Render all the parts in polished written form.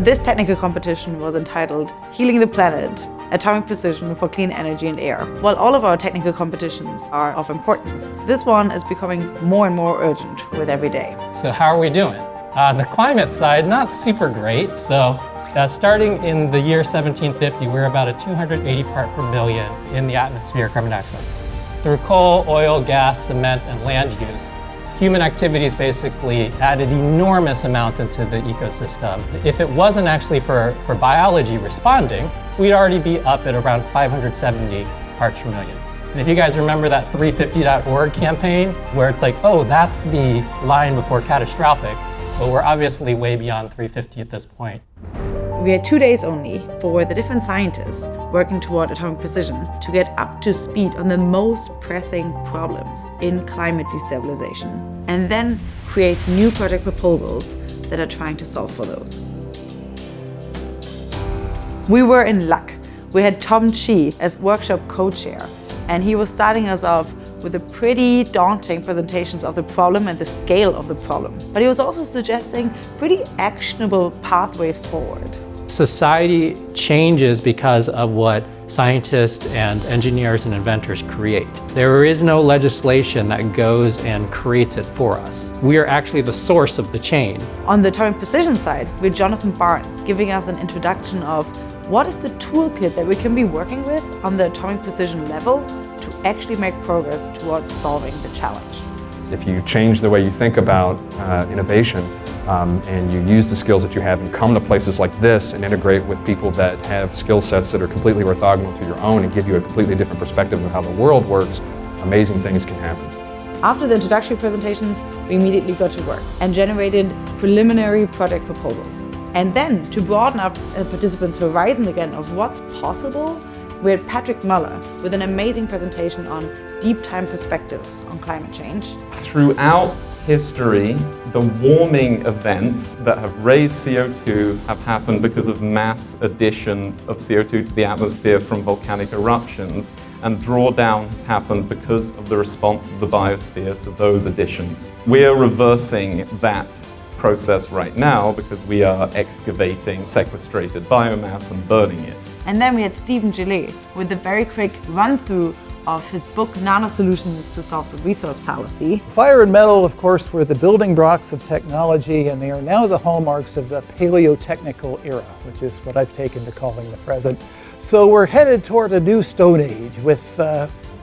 This technical competition was entitled Healing the Planet, Atomic Precision for Clean Energy and Air. While all of our technical competitions are of importance, this one is becoming more and more urgent with every day. So how are we doing? The climate side, not super great. So starting in the year 1750, we're about a 280 part per million in the atmosphere carbon dioxide. Through coal, oil, gas, cement, and land use, human activities basically added enormous amount into the ecosystem. If it wasn't actually for biology responding, we'd already be up at around 570 parts per million. And if you guys remember that 350.org campaign, where it's like, oh, that's the line before catastrophic, but we're obviously way beyond 350 at this point. We had 2 days only for the different scientists working toward atomic precision to get up to speed on the most pressing problems in climate destabilization, and then create new project proposals that are trying to solve for those. We were in luck. We had Tom Chi as workshop co-chair, and he was starting us off with a pretty daunting presentations of the problem and the scale of the problem. But he was also suggesting pretty actionable pathways forward. Society changes because of what scientists and engineers and inventors create. There is no legislation that goes and creates it for us. We are actually the source of the change. On the atomic precision side, we had Jonathan Barnes giving us an introduction of what is the toolkit that we can be working with on the atomic precision level to actually make progress towards solving the challenge. If you change the way you think about innovation, and you use the skills that you have and come to places like this and integrate with people that have skill sets that are completely orthogonal to your own and give you a completely different perspective of how the world works, amazing things can happen. After the introductory presentations, we immediately got to work and generated preliminary project proposals. And then, to broaden our participants' horizon again of what's possible, we had Patrick Muller with an amazing presentation on deep time perspectives on climate change. Throughout history, the warming events that have raised CO2 have happened because of mass addition of CO2 to the atmosphere from volcanic eruptions, and drawdown has happened because of the response of the biosphere to those additions. We are reversing that process right now because we are excavating sequestrated biomass and burning it. And then we had Stephen Gillet with a very quick run-through of his book, Nano Solutions to Solve the Resource Fallacy. Fire and metal, of course, were the building blocks of technology, and they are now the hallmarks of the paleotechnical era, which is what I've taken to calling the present. So we're headed toward a new Stone Age, with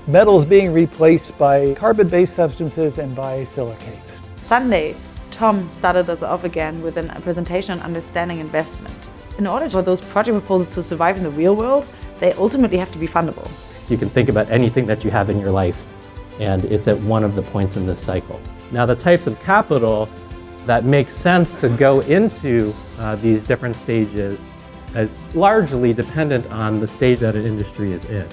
metals being replaced by carbon-based substances and by silicates. Sunday, Tom started us off again with a presentation on understanding investment. In order for those project proposals to survive in the real world, they ultimately have to be fundable. You can think about anything that you have in your life, and it's at one of the points in this cycle. Now, the types of capital that make sense to go into these different stages is largely dependent on the stage that an industry is in.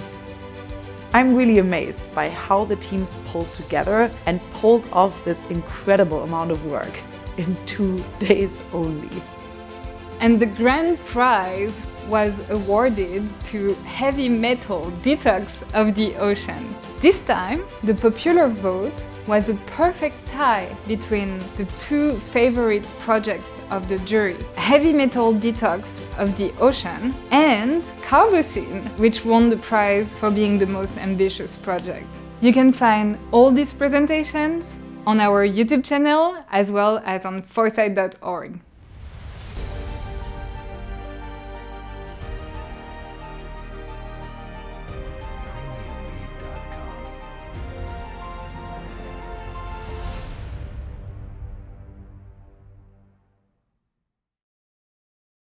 I'm really amazed by how the teams pulled together and pulled off this incredible amount of work in 2 days only. And the grand prize was awarded to heavy metal detox of the ocean. This time, the popular vote was a perfect tie between the two favorite projects of the jury: heavy metal detox of the ocean and Carbocene, which won the prize for being the most ambitious project. You can find all these presentations on our YouTube channel as well as on Foresight.org.